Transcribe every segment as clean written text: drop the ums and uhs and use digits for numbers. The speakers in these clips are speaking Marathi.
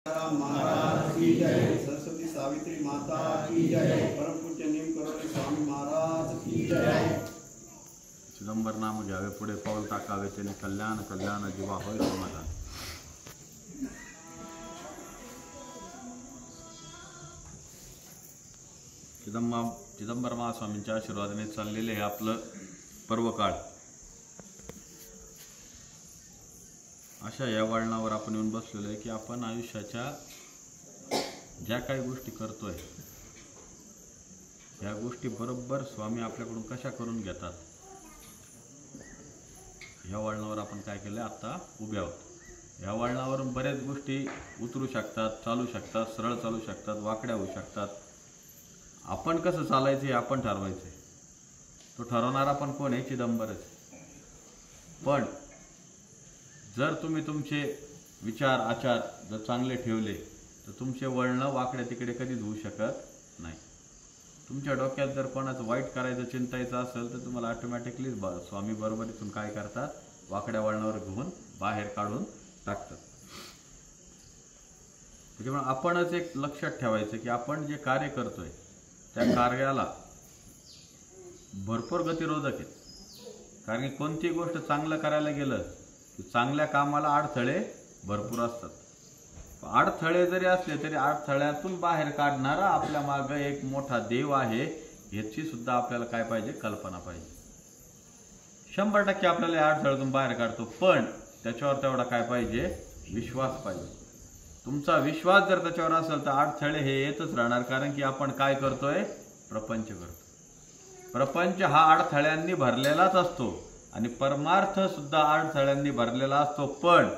महाराज की जय। सरस्वती सावित्री माता की जय। परम पूज्य नीम करोडे स्वामी महाराज की जय। चिदंबर नाम घ्यावे पुढे पाऊल टाकावे त्याने कल्याण कल्याण जीवा होय समाधान। चिदंबर महास्वामींच्या आशीर्वादाने चाललेले हे आपलं पर्वकाळ। अशा या वळणावर आपण येऊन बसलेलो आहे की आपण आयुष्याच्या ज्या काही गोष्टी करतोय या गोष्टी बरोबर स्वामी आपल्याकडून कशा करून घेतात या वळणावर आपण काय केलं आता उभे आहोत। या वळणावरून बऱ्याच गोष्टी उतरू शकतात, चालू शकतात, सरळ चालू शकतात, वाकड्या होऊ शकतात। आपण कसं चालायचं हे आपण ठरवायचं। तो ठरवणारा पण कोण आहे? चिदंबरच। पण जर तुम्ही तुमचे विचार आचार जर चांगले ठेवले तर तुमचे वळणं वाकड्या तिकडे कधीच होऊ शकत नाही। तुमच्या डोक्यात जर कोणाचं वाईट करायचं चिंतायचं असेल तर तुम्हाला ऑटोमॅटिकली स्वामी बरोबर इथून काय करतात? वाकड्या वळणावर घेऊन बाहेर काढून टाकतात। त्याच्यामुळे आपणच एक लक्षात ठेवायचं की आपण जे कार्य करतोय त्या कार्याला भरपूर गतिरोधक आहे। कारण की कोणती गोष्ट चांगलं करायला गेलं की चांगल्या कामाला अडथळे भरपूर असतात। अडथळे जरी असले तरी अडथळ्यातून बाहेर काढणारा आपल्या मागे एक मोठा देव आहे याची सुद्धा आपल्याला काय पाहिजे? कल्पना पाहिजे। 100% आपल्याला या अडथळ्यातून बाहेर काढतो, पण त्याच्यावर तेवढा काय पाहिजे? विश्वास पाहिजे। तुमचा विश्वास जर त्याच्यावर असेल तर अडथळे हे येतच राहणार। कारण की आपण काय करतोय? प्रपंच करतो। प्रपंच हा अडथळ्यांनी भरलेलाच असतो आणि परमार्थ सुद्धा अडथळ्यांनी भरलेला असतो, पण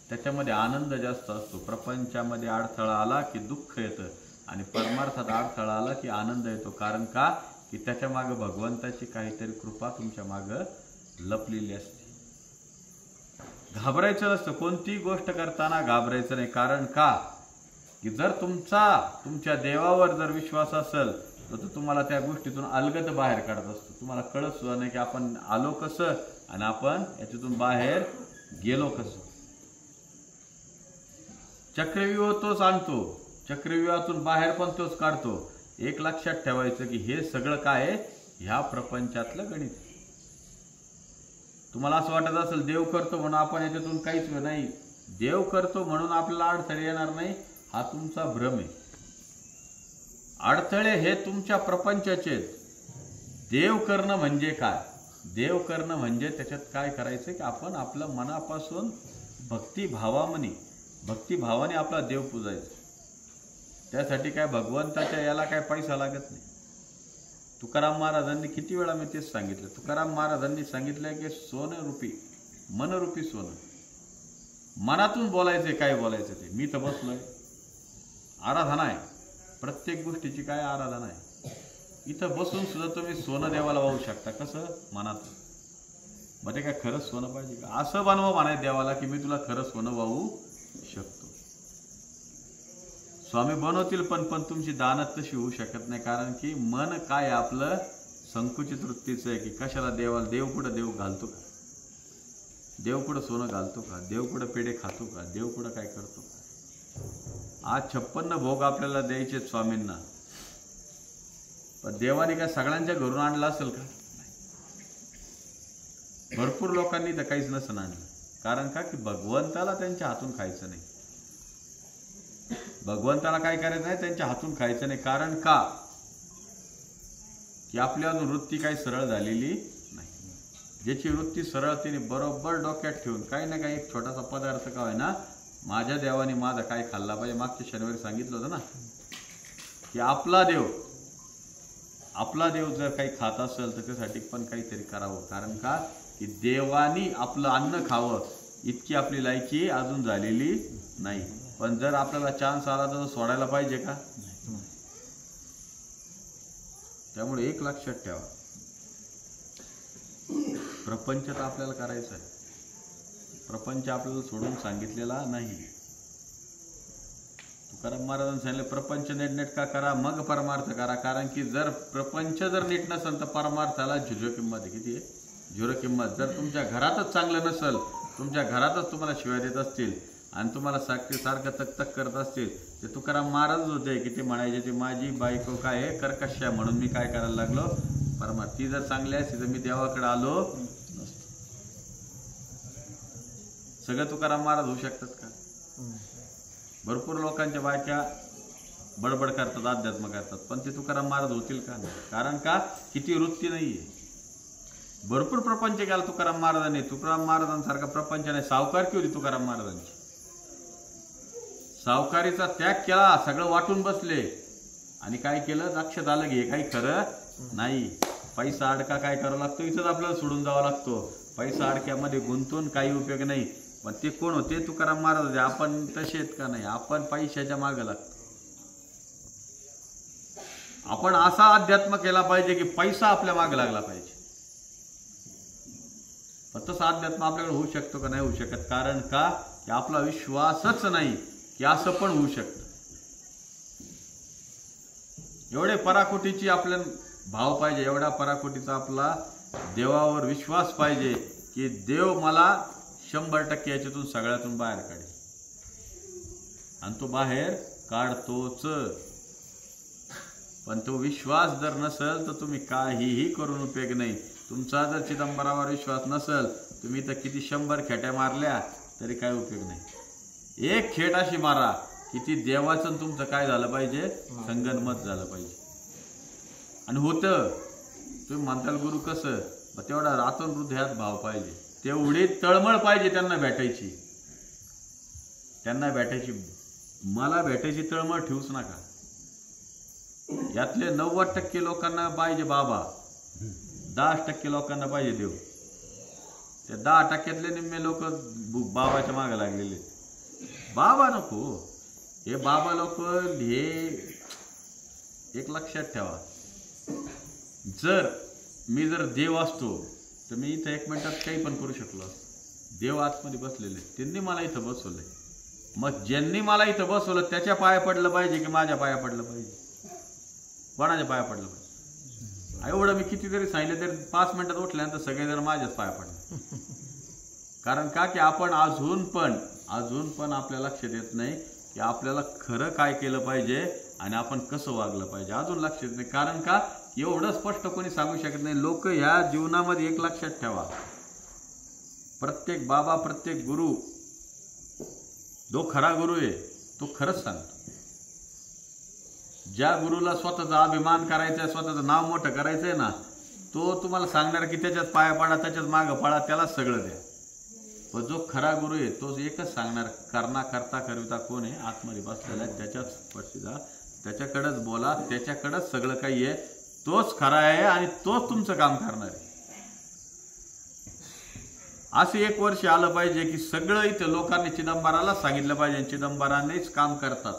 त्याच्यामध्ये आनंद जास्त असतो। प्रपंचामध्ये अडथळा आला की दुःख येतं आणि परमार्थात अडथळा आला की आनंद येतो। कारण का? की त्याच्या मागे भगवंताची काहीतरी कृपा तुमच्या मागे लपलेली असते। घाबरायचं नसतं, कोणती गोष्ट करताना घाबरायचं नाही। कारण का? की जर तुमच्या देवावर जर विश्वास असेल तर तुम्हाला त्या गोष्टीतून अलगद बाहेर काढत असतो। तुम्हाला कळत सुद्धा नाही की आपण आलो कसं आणि आपण याच्यातून बाहेर गेलो कसं। चक्रव्यूह तोच आणतो, चक्रव्यूहातून बाहेर पण तोच काढतो। एक लक्षात ठेवायचं की हे सगळं काय आहे? ह्या प्रपंचातलं गणित। तुम्हाला असं वाटत असेल देव करतो म्हणून आपण याच्यातून काहीच नाही, देव करतो म्हणून आपल्याला अडथळे येणार नाही, हा तुमचा भ्रम आहे। अडथळे हे तुमच्या प्रपंचाचे। देव करणं म्हणजे काय? देव करणं म्हणजे त्याच्यात काय करायचं की आपण आपलं मनापासून भक्तिभावाने आपला देव पूजायचा। त्यासाठी काय भगवंताच्या याला काय पैसा लागत नाही। तुकाराम महाराजांनी किती वेळा मी तेच सांगितलं। तुकाराम महाराजांनी सांगितलं की सोनं रूपी मनरूपी सोनं, मनातून बोलायचे काय बोलायचं ते। मी तर बसलोय, आराधना आहे, प्रत्येक गोष्टीची काय आराधना आहे। इथं बसून सुद्धा तुम्ही सोनं देवाला वाहू शकता। कसं? मनातून। मग ते काय खरंच सोनं पाहिजे का? असं बनवा म्हणायचं देवाला की मी तुला खरं सोनं वाहू शकतो। स्वामी बनवतील पण तुमची दानत तशी होऊ शकत नाही। कारण की मन काय आपलं संकुचित वृत्तीचं आहे की कशाला देवाला, देव कुठं देव घालतो का? देव कुठं सोनं घालतो का? देव कुठं पेढे खातो का? देव कुठं काय करतो का? आज 56 भोग आपल्याला द्यायचे स्वामींना, पण देवाने काय सगळ्यांच्या घरून आणलं असेल का? भरपूर लोकांनी तर काहीच नसन आणलं। कारण का? की भगवंताला त्यांच्या हातून खायचं नाही। भगवंताला काय करायचं नाही? त्यांच्या हातून खायचं नाही। कारण का? की आपली अजून वृत्ती काही सरळ झालेली नाही। ज्याची वृत्ती सरळ तिने बरोबर डोक्यात ठेवून काही ना काही एक छोटासा पदार्थ का होईना, माझ्या देवाने माझा काय खाल्ला पाहिजे। मागच्या शनिवारी सांगितलं होतं ना की आपला देव जर काही खात असेल तर त्यासाठी पण काहीतरी करावं। कारण का? की देवानी आपलं अन्न खावं इतकी आपली लायकी अजून झालेली नाही। पण जर आपल्याला चान्स आला तर सोडायला पाहिजे का? त्यामुळे एक लक्षात ठेवा, प्रपंच तर आपल्याला करायचा आहे। प्रपंच आपल्याला सोडून सांगितलेला नाही। तुकाराम महाराजांनी सांगितलं प्रपंच नीटनेटका करा मग परमार्थ करा। कारण की जर प्रपंच जर नीट नसेल तर परमार्थाला झिरो किंमत आहे। किती आहे? झिरो किंमत। जर तुमच्या घरातच चांगलं नसेल, तुमच्या घरातच तुम्हाला शिव्या देत असतील आणि तुम्हाला सारखं तक तक करत असतील ते तुकाराम महाराज होते की ते म्हणायचे ती माझी बायको काय आहे कर्कश्या म्हणून मी काय करायला लागलो परमा ती जर चांगली असती तर मी देवाकडे आलो नसतो. सगळं तुकाराम महाराज होऊ शकतात का? भरपूर लोकांच्या बायका बडबड करतात अध्यात्म करतात पण ते तुकाराम महाराज होतील का? नाही. कारण का किती वृत्ती नाहीये. भरपूर प्रपंच केला तुकाराम महाराजांनी. तुकाराम महाराजांसारखा प्रपंच नाही. सावकारकी होती तुकाराम महाराजांची. सावकारीचा त्याग केला, सगळं वाटून बसले आणि काय केलं लक्षात आलं की हे काही खरं नाही. पैसा अडका काय करावा लागतो इथंच आपल्याला सोडून जावा लागतो. पैसा अडक्यामध्ये गुंतून काही उपयोग नाही. पण ते कोण होते? तुकाराम महाराज होते. आपण तसे आहेत का? नाही. आपण पैशाच्या मागे लागतो. आपण असा अध्यात्म केला पाहिजे की पैसा आपल्या मागे लागला पाहिजे. पण तसं अध्यात्म आपल्याकडे होऊ शकतो का? नाही होऊ शकत. कारण का की आपला विश्वासच नाही की असं पण होऊ शकतं. एवढे पराकोटीची आपल्याला भाव पाहिजे. एवढा पराकोटीचा आपला देवावर विश्वास पाहिजे की देव मला 100% याच्यातून सगळ्यातून बाहेर काढेल. आणि तो बाहेर काढतोच. पण तो विश्वास जर नसेल तर तुम्ही काहीही करून उपयोग नाही. तुमचा जर चिदंबरावर विश्वास नसेल तुम्ही तर किती 100 खेट्या मारल्या तरी काय उपयोग नाही. एक खेट अशी मारा की ती देवाचं तुमचं काय झालं पाहिजे? संगनमत झालं पाहिजे. आणि होतं तुम्ही म्हणताल गुरु कसं? तेवढा रातून हृदयात भाव पाहिजे. तेवढी तळमळ पाहिजे त्यांना भेटायची. त्यांना भेटायची. मला भेटायची तळमळ ठेवूच नका. यातले 90% लोकांना पाहिजे बाबा, 10% लोकांना पाहिजे देव. त्या 10%तले निम्मे लोक बाबाच्या मागे लागलेले. बाबा नको. हे बाबा लोक हे एक लक्षात ठेवा. मी जर देव असतो तर मी इथं 1 मिनिटात काही पण करू शकलो. देव आतमध्ये बसलेले त्यांनी मला इथं बसवलंय. मग ज्यांनी मला इथं बसवलं त्याच्या पाया पडलं पाहिजे की माझ्या पाया पडलं पाहिजे? कोणाच्या पाया पडलं पाहिजे? एवढं मी कितीतरी सांगितलं तरी 5 मिनिटात उठल्यानंतर सगळे जण माझ्याच पाया पडले. कारण का की आपण अजून पण आपल्या लक्षात येत नाही की आपल्याला खरं काय केलं पाहिजे आणि आपण कसं वागलं पाहिजे. अजून लक्षात येत नाही. कारण का एवढं स्पष्ट कोणी सांगू शकत नाही. लोक ह्या जीवनामध्ये एक लक्षात ठेवा, प्रत्येक बाबा प्रत्येक गुरु जो खरा गुरु आहे तो खरंच सांगतो. ज्या गुरुला स्वतःचा अभिमान करायचा आहे, स्वतःचं नाव मोठं करायचंय ना, तो तुम्हाला सांगणार की त्याच्यात पाया पडा, त्याच्याच मागं पडा, त्याला सगळं द्या. पण जो खरा गुरु आहे तो एकच सांगणार, करता करविता कोण आहे? आतमध्ये बसलेला आहे. त्याच्याच पक्षी जा, त्याच्याकडेच बोला, त्याच्याकडेच सगळं काही आहे. तोच खरा आहे आणि तोच तुमचं काम करणार आहे. असे 1 वर्ष आलं पाहिजे की सगळं इथं लोकांनी चिदंबराला सांगितलं पाहिजे. चिदंबरानेच काम करतात.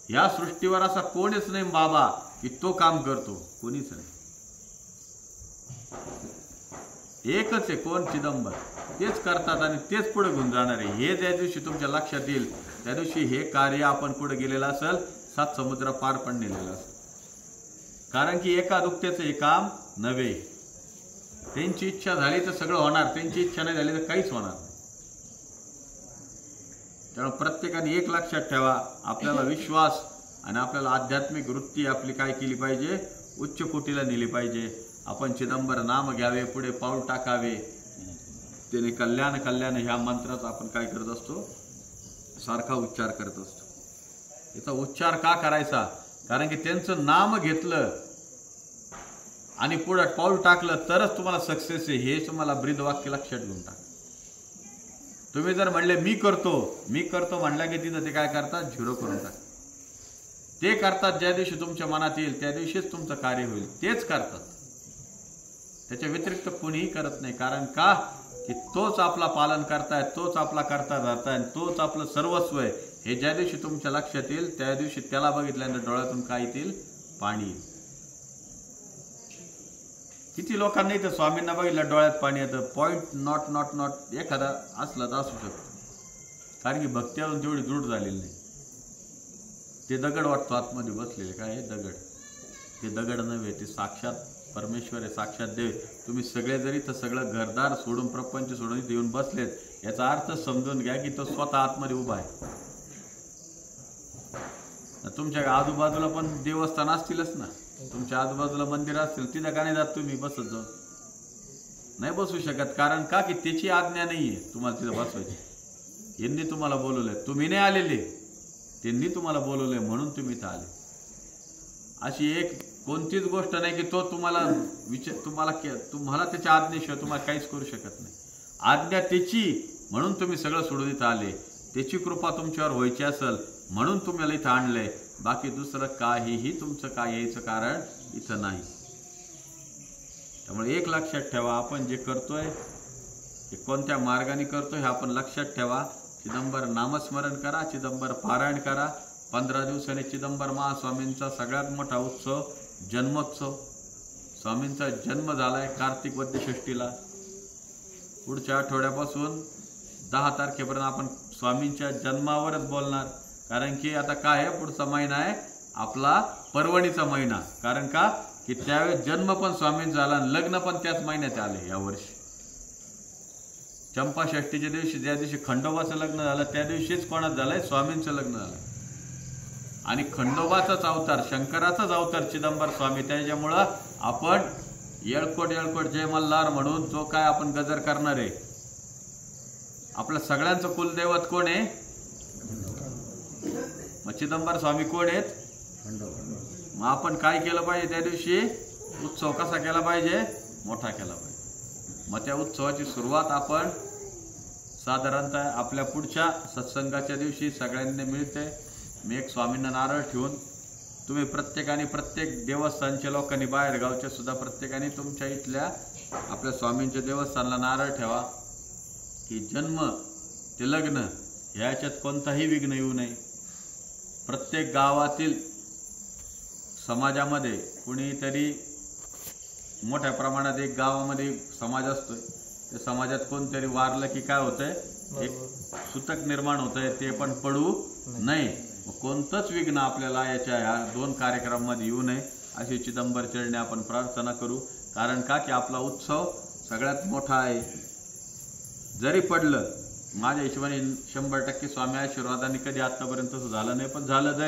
या सृष्टीवर असा कोणीच नाही बाबा की तो काम करतो. कोणीच नाही. एकच आहे. कोण? चिदंबर. तेच करतात आणि तेच पुढे घेऊन जाणार आहे. हे ज्या दिवशी तुमच्या लक्षात येईल त्या दिवशी हे कार्य आपण पुढे गेलेलं असेल, 7 समुद्र पार पण नेलेलं असेल. कारण की एका दुःखतेचं हे काम नव्हे. त्यांची इच्छा झाली तर सगळं होणार, त्यांची इच्छा नाही झाली तर काहीच होणार नाही. त्यामुळे प्रत्येकाने एक लक्षात ठेवा, आपल्याला विश्वास आणि आपल्याला आध्यात्मिक वृत्ती आपली काय केली पाहिजे? उच्च कोटीला नेली पाहिजे. आपण चिदंबर नाम घ्यावे, पुढे पाऊल टाकावे. त्याने कल्याण ह्या मंत्राचा आपण काय करत असतो? सारखा उच्चार करत असतो. याचा उच्चार का करायचा? कारण की त्यांचं नाम घेतलं आणि पुढे पाऊल टाकलं तरच तुम्हाला सक्सेस आहे. हे तुम्हाला ब्रीदवाक्य लक्षात घेऊन टाका. तुम्ही जर म्हणले मी करतो म्हणलं की तिथं ते काय करतात? 0 करून टाकतात. ते करतात ज्या दिवशी तुमच्या मनात येईल त्या दिवशीच तुमचं कार्य होईल. तेच करतात. त्याच्या व्यतिरिक्त कोणीही करत नाही. कारण का की तोच आपला पालन करताय, तोच आपला करता धरताय, तोच आपलं सर्वस्व आहे. हे ज्या दिवशी तुमच्या लक्षात येईल त्या दिवशी त्याला बघितल्यानंतर डोळ्यातून काय येतील? पाणी येईल. किती लोकांना इथं स्वामींना बघितलं डोळ्यात पाणी येतं. पॉइंट नॉट एखादा असला तर असू शकतो. कारण की भक्ती अजून तेवढी दृढ झालेली नाही. ते दगड वाटतो आतमध्ये बसलेले. काय आहे? दगड. ते दगड नव्हे, ते साक्षात परमेश्वर आहे, साक्षात देव. तुम्ही सगळे जरी तर सगळं घरदार सोडून प्रपंच सोडून येऊन बसलेत याचा अर्थ समजून घ्या की तो स्वतः आतमध्ये उभा आहे. तुमच्या आजूबाजूला पण देवस्थान असतीलच ना, तुमच्या आजूबाजूला मंदिर असतील, तिथं का नाही जात तुम्ही बसत जाऊ? नाही बसू शकत. कारण का की त्याची आज्ञा नाहीये तुम्हाला तिथं बसवायची. यांनी तुम्हाला बोलवलंय, तुम्ही नाही आलेले, त्यांनी तुम्हाला बोलवलंय म्हणून तुम्ही इथं आले. अशी एक कोणतीच गोष्ट नाही की तो तुम्हाला तुम्हाला त्याच्या आज्ञेशिवाय तुम्हाला काहीच करू शकत नाही. आज्ञा त्याची म्हणून तुम्ही सगळं सोडून इथं आले. त्याची कृपा तुमच्यावर व्हायची असेल म्हणून तुम्हाला इथं आणलंय. बाकी दुसरं काहीही तुमचं काय यायचं कारण इथं नाही. त्यामुळे एक लक्षात ठेवा, आपण जे करतोय ते कोणत्या मार्गाने करतोय हे आपण लक्षात ठेवा. चिदंबर नामस्मरण करा, चिदंबर पारायण करा. 15 दिवसांनी चिदंबर महास्वामींचा सगळ्यात मोठा उत्सव जन्मोत्सव. स्वामींचा जन्म झालाय कार्तिक वद्य षष्टीला. पुढच्या आठवड्यापासून 10 तारखेपर्यंत आपण स्वामींच्या जन्मावरच बोलणार. कारण की आता काय आहे, पुढचा महिना आहे आपला पर्वणीचा महिना. कारण का की त्यावेळेस जन्म पण स्वामींचा झाला आणि लग्न पण त्याच महिन्यात आले. यावर्षी चंपा षष्टीच्या दिवशी, ज्या दिवशी खंडोबाचं लग्न झालं त्या दिवशीच कोणाचं झालंय, स्वामींचं लग्न झालं. आणि खंडोबाचाच अवतार, शंकराचाच अवतार चिदंबर स्वामी. त्याच्यामुळं आपण येळकोट येळकोट जय मल्हार म्हणून जो काय आपण गजर करणार आहे. आपल्या सगळ्यांचं कुलदैवत कोण आहे? मग चिदंबर स्वामी कोण आहेत? मग आपण काय केलं पाहिजे त्या दिवशी? उत्सव कसा केला पाहिजे? मोठा केला पाहिजे. मग त्या उत्सवाची सुरुवात आपण साधारणतः आपल्या पुढच्या सत्संगाच्या दिवशी सगळ्यांनी मिळते. मी एक स्वामींना नारळ ठेवून, तुम्ही प्रत्येकाने प्रत्येक देवस्थानच्या लोकांनी, बाहेर गावच्या सुद्धा प्रत्येकाने तुमच्या इथल्या आपल्या स्वामींच्या देवस्थानला नारळ ठेवा की जन्म ते लग्न ह्याच्यात कोणताही विघ्न येऊ नये. प्रत्येक गावातील समाजामध्ये कुणीतरी मोठ्या प्रमाणात एक गावामध्ये समाज असतोय, त्या समाजात कोणतरी वारलं की काय होतंय, एक सुतक निर्माण होतंय, ते पण पडू नये. कोणतंच विघ्न आपल्याला याच्या ह्या 2 कार्यक्रमामध्ये येऊ नये अशी चिदंबर चरणी आपण प्रार्थना करू. कारण का की आपला उत्सव सगळ्यात मोठा आहे. जरी पडलं, माझ्या हिशोबाने 100% स्वामी आशीर्वादाने कधी आतापर्यंत झालं नाही, पण झालं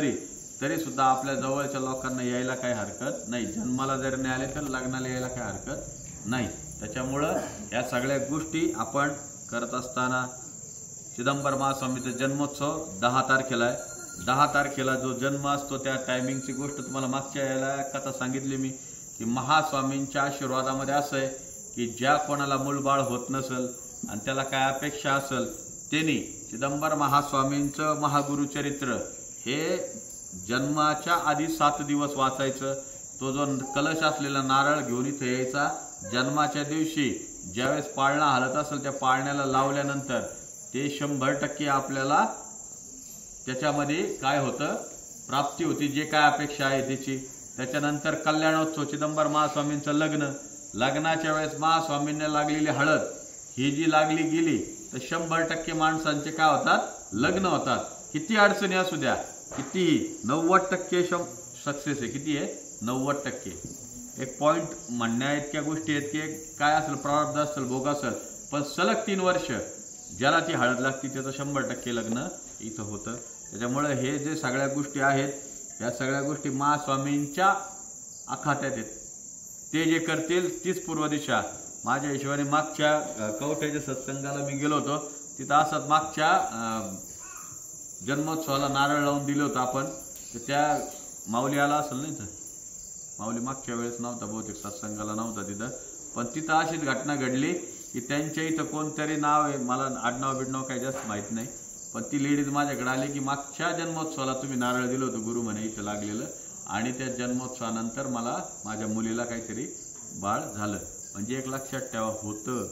तरी सुद्धा आपल्या जवळच्या लोकांना यायला काही हरकत नाही. जन्माला जरी नाही आले तर लग्नाला यायला काही हरकत नाही. त्याच्यामुळं या सगळ्या गोष्टी आपण करत असताना चिदंबर महास्वामीचा जन्मोत्सव 10 तारखेला आहे. 10 तारखेला जो जन्म असतो त्या टायमिंगची गोष्ट तुम्हाला मागच्या यायला कथा सांगितली मी की महास्वामींच्या आशीर्वादामध्ये असं आहे की ज्या कोणाला मूलबाळ होत नसेल आणि त्याला काय अपेक्षा असेल त्यांनी चिदंबर महास्वामींचं महागुरुचरित्र हे जन्माच्या आधी 7 दिवस वाचायचं. तो जो कलश असलेला नारळ घेऊन इथे यायचा. जन्माच्या दिवशी ज्यावेळेस पाळणा हलत असेल त्या पाळण्याला लावल्यानंतर ते 100% आपल्याला त्याच्यामध्ये काय होतं, प्राप्ती होती, जे काय अपेक्षा आहे त्याची. त्याच्यानंतर कल्याणोत्सव, चिदंबर महास्वामींचं लग्नाच्या वेळेस महास्वामींना लागलेली हळद ही जी लागली गेली तर 100% माणसांचे काय होतात, लग्न होतात. किती अडचणी असू द्या, कितीही 90% सक्सेस आहे. किती आहे? 90%. एक पॉइंट म्हणण्या इतक्या गोष्टी आहेत की काय असेल, प्रारब्ध असेल, भोग असेल, पण सलग 3 वर्ष ज्याला ती हळद लागते त्याचं 100% लग्न इथं होतं. त्याच्यामुळे हे जे सगळ्या गोष्टी आहेत, या सगळ्या गोष्टी महास्वामींच्या आखात्यात आहेत. ते जे करतील तीच पूर्व दिशा. माझ्या हिशोबाने मागच्या कवठ्याच्या सत्संगाला मी गेलो होतो, तिथं असंच मागच्या जन्मोत्सवाला नारळ लावून दिलं होतं आपण. तर त्या माऊली आला असेल नाही, तर माऊली मागच्या वेळेस नव्हता, बहुतेक सत्संगाला नव्हता तिथं. पण तिथं अशीच घटना घडली की त्यांच्या इथं कोणतरी नाव आहे, मला आडनाव बिडनाव काही जास्त माहीत नाही, पण ती लेडीज माझ्याकडे आली की मागच्या जन्मोत्सवाला तुम्ही नारळ दिलं होतं गुरु म्हणे इथं लागलेलं, आणि त्या जन्मोत्सवानंतर मला माझ्या मुलीला काहीतरी बाळ झालं. म्हणजे एक लक्षात ठेवा, होतं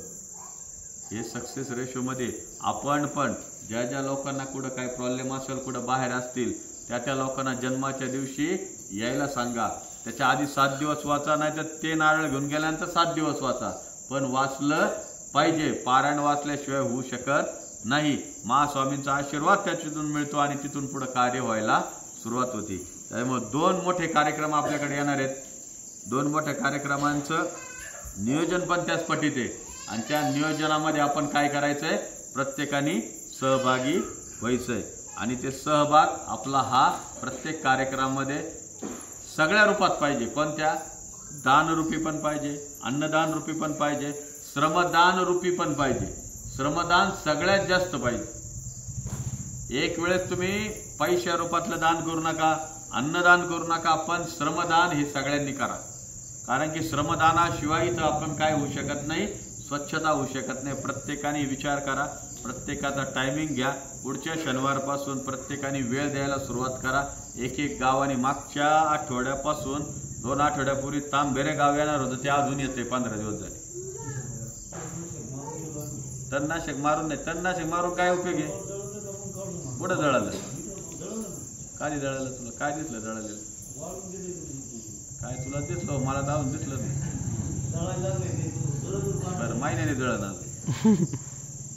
हे सक्सेस रेशोमध्ये. आपण पण ज्या ज्या लोकांना कुठं काही प्रॉब्लेम असेल, कुठं बाहेर असतील, त्या लोकांना जन्माच्या दिवशी यायला सांगा. त्याच्या आधी 7 दिवस वाचा, नाही तर ते नारळ घेऊन गेल्यानंतर 7 दिवस वाचा, पण वाचलं पाहिजे. पारायण वाचल्याशिवाय होऊ शकत नाही. महास्वामींचा आशीर्वाद त्याच्यातून मिळतो आणि तिथून पुढे कार्य व्हायला सुरुवात होती. त्यामुळे 2 मोठे कार्यक्रम आपल्याकडे येणार आहेत. 2 मोठ्या कार्यक्रमांचं नियोजन पण त्याच पटीत आहे. आणि त्या नियोजनामध्ये आपण काय करायचंय, प्रत्येकाने सहभागी व्हायचंय आणि ते सहभाग आपला हा प्रत्येक कार्यक्रमामध्ये सगळ्या रूपात पाहिजे. कोणत्या? दान रूपी पण पाहिजे, अन्नदान रूपी पण पाहिजे, श्रमदान रूपी पण पाहिजे. श्रमदान सगळ्यात जास्त पाहिजे. एक वेळेस तुम्ही पैशा रूपातलं दान करू नका, अन्नदान करू नका, पण श्रमदान हे सगळ्यांनी करा. कारण की श्रमदानाशिवाय इथं आपण काय होऊ शकत नाही, स्वच्छता होऊ शकत नाही. प्रत्येकाने विचार करा, प्रत्येकाचा टायमिंग घ्या. पुढच्या शनिवारपासून प्रत्येकाने वेळ द्यायला सुरुवात करा. एक एक गावाने मागच्या आठवड्यापासून 2 आठवड्यापूर्वी तांबेरे गाव येणार होतं, ते अजून येते. 15 दिवस झाले. तणनाशक मारून नाही, तणनाशक मारून काय उपयोग आहे? कुठं जळालं? काय जळालं? तुला काय दिसलं जळालेलं? काय तुला दिसलं? मला जाऊन दिसलं नाही. बरं, महिन्याने जळण.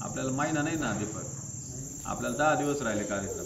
आपल्याला महिना नाही ना दीपक, आपल्याला 10 दिवस राहिले कार्यक्रम.